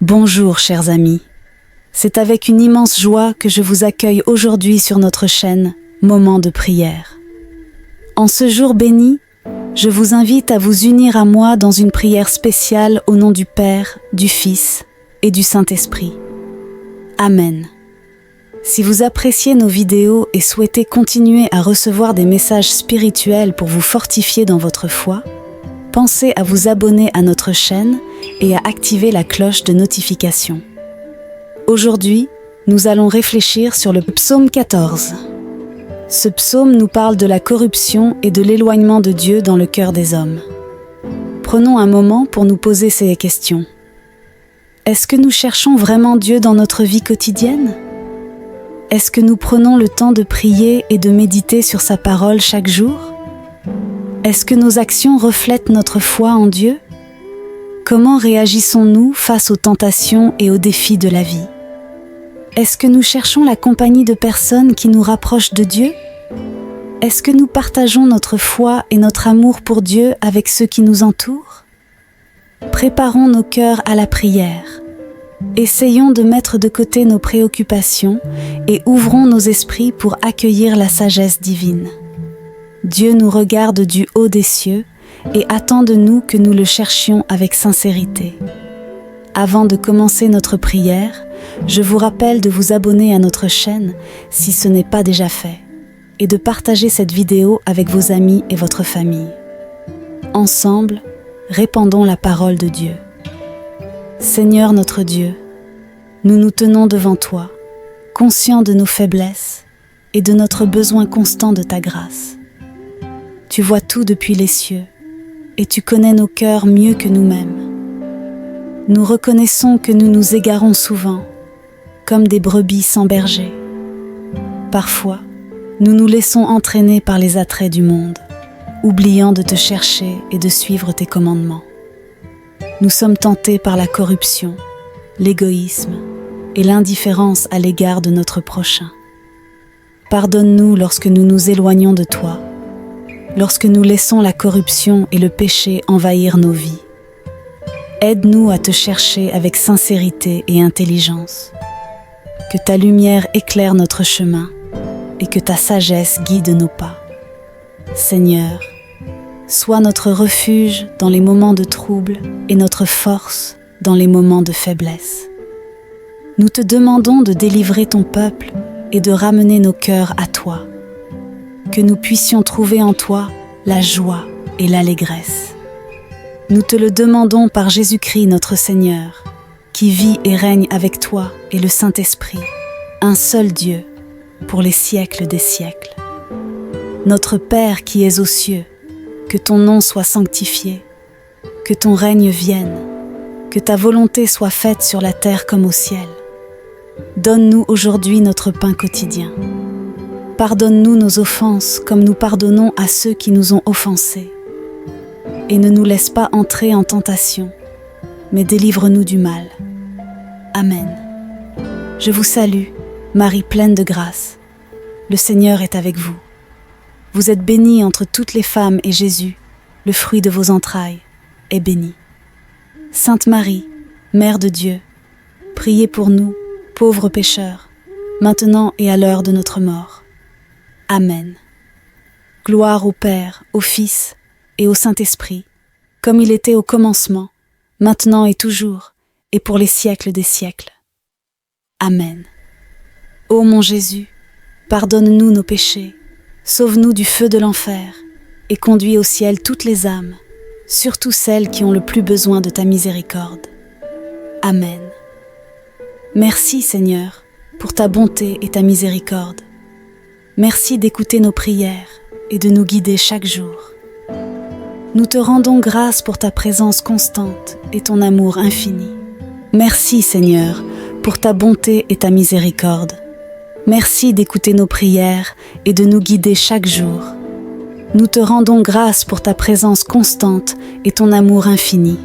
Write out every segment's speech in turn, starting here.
Bonjour chers amis, c'est avec une immense joie que je vous accueille aujourd'hui sur notre chaîne Moment de prière. En ce jour béni, je vous invite à vous unir à moi dans une prière spéciale au nom du Père, du Fils et du Saint-Esprit. Amen. Si vous appréciez nos vidéos et souhaitez continuer à recevoir des messages spirituels pour vous fortifier dans votre foi, pensez à vous abonner à notre chaîne et à activer la cloche de notification. Aujourd'hui, nous allons réfléchir sur le psaume 14. Ce psaume nous parle de la corruption et de l'éloignement de Dieu dans le cœur des hommes. Prenons un moment pour nous poser ces questions. Est-ce que nous cherchons vraiment Dieu dans notre vie quotidienne ? Est-ce que nous prenons le temps de prier et de méditer sur sa parole chaque jour ? Est-ce que nos actions reflètent notre foi en Dieu ? Comment réagissons-nous face aux tentations et aux défis de la vie ? Est-ce que nous cherchons la compagnie de personnes qui nous rapprochent de Dieu ? Est-ce que nous partageons notre foi et notre amour pour Dieu avec ceux qui nous entourent ? Préparons nos cœurs à la prière. Essayons de mettre de côté nos préoccupations et ouvrons nos esprits pour accueillir la sagesse divine. Dieu nous regarde du haut des cieux et attend de nous que nous le cherchions avec sincérité. Avant de commencer notre prière, je vous rappelle de vous abonner à notre chaîne si ce n'est pas déjà fait et de partager cette vidéo avec vos amis et votre famille. Ensemble, répandons la parole de Dieu. Seigneur notre Dieu, nous nous tenons devant toi, conscients de nos faiblesses et de notre besoin constant de ta grâce. Tu vois tout depuis les cieux et tu connais nos cœurs mieux que nous-mêmes. Nous reconnaissons que nous nous égarons souvent, comme des brebis sans berger. Parfois, nous nous laissons entraîner par les attraits du monde, oubliant de te chercher et de suivre tes commandements. Nous sommes tentés par la corruption, l'égoïsme et l'indifférence à l'égard de notre prochain. Pardonne-nous lorsque nous nous éloignons de toi, lorsque nous laissons la corruption et le péché envahir nos vies. Aide-nous à te chercher avec sincérité et intelligence. Que ta lumière éclaire notre chemin et que ta sagesse guide nos pas. Seigneur, sois notre refuge dans les moments de trouble et notre force dans les moments de faiblesse. Nous te demandons de délivrer ton peuple et de ramener nos cœurs à toi. Que nous puissions trouver en toi la joie et l'allégresse. Nous te le demandons par Jésus-Christ notre Seigneur, qui vit et règne avec toi et le Saint-Esprit, un seul Dieu, pour les siècles des siècles. Notre Père qui es aux cieux, que ton nom soit sanctifié, que ton règne vienne, que ta volonté soit faite sur la terre comme au ciel. Donne-nous aujourd'hui notre pain quotidien. Pardonne-nous nos offenses comme nous pardonnons à ceux qui nous ont offensés. Et ne nous laisse pas entrer en tentation, mais délivre-nous du mal. Amen. Je vous salue, Marie pleine de grâce. Le Seigneur est avec vous. Vous êtes bénie entre toutes les femmes et Jésus, le fruit de vos entrailles, est béni. Sainte Marie, Mère de Dieu, priez pour nous, pauvres pécheurs, maintenant et à l'heure de notre mort. Amen. Gloire au Père, au Fils et au Saint-Esprit, comme il était au commencement, maintenant et toujours, et pour les siècles des siècles. Amen. Ô mon Jésus, pardonne-nous nos péchés, sauve-nous du feu de l'enfer, et conduis au ciel toutes les âmes, surtout celles qui ont le plus besoin de ta miséricorde. Amen. Merci Seigneur, pour ta bonté et ta miséricorde. Merci d'écouter nos prières et de nous guider chaque jour. Nous te rendons grâce pour ta présence constante et ton amour infini. Merci Seigneur, pour ta bonté et ta miséricorde. Merci d'écouter nos prières et de nous guider chaque jour. Nous te rendons grâce pour ta présence constante et ton amour infini.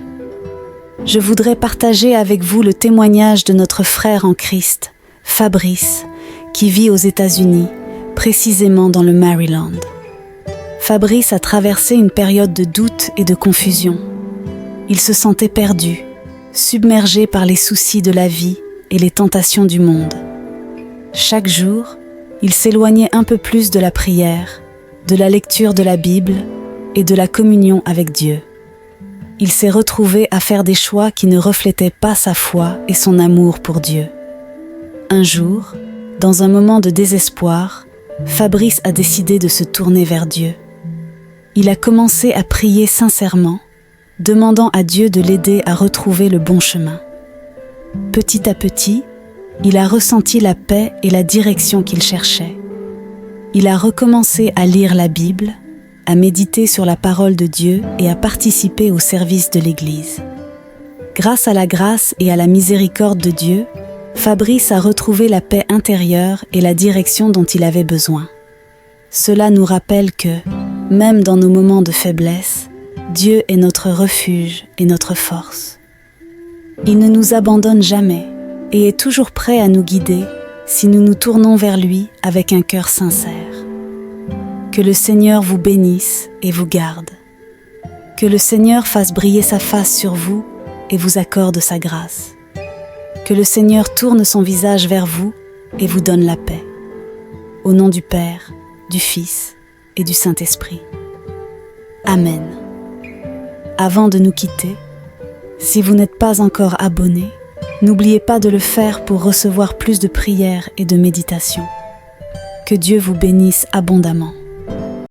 Je voudrais partager avec vous le témoignage de notre frère en Christ, Fabrice, qui vit aux États-Unis, précisément dans le Maryland. Fabrice a traversé une période de doute et de confusion. Il se sentait perdu, submergé par les soucis de la vie et les tentations du monde. Chaque jour, il s'éloignait un peu plus de la prière, de la lecture de la Bible et de la communion avec Dieu. Il s'est retrouvé à faire des choix qui ne reflétaient pas sa foi et son amour pour Dieu. Un jour, dans un moment de désespoir, Fabrice a décidé de se tourner vers Dieu. Il a commencé à prier sincèrement, demandant à Dieu de l'aider à retrouver le bon chemin. Petit à petit, il a ressenti la paix et la direction qu'il cherchait. Il a recommencé à lire la Bible, à méditer sur la parole de Dieu et à participer au service de l'Église. Grâce à la grâce et à la miséricorde de Dieu, Fabrice a retrouvé la paix intérieure et la direction dont il avait besoin. Cela nous rappelle que, même dans nos moments de faiblesse, Dieu est notre refuge et notre force. Il ne nous abandonne jamais et est toujours prêt à nous guider si nous nous tournons vers lui avec un cœur sincère. Que le Seigneur vous bénisse et vous garde. Que le Seigneur fasse briller sa face sur vous et vous accorde sa grâce. Que le Seigneur tourne son visage vers vous et vous donne la paix. Au nom du Père, du Fils et du Saint-Esprit. Amen. Avant de nous quitter, si vous n'êtes pas encore abonné, n'oubliez pas de le faire pour recevoir plus de prières et de méditations. Que Dieu vous bénisse abondamment.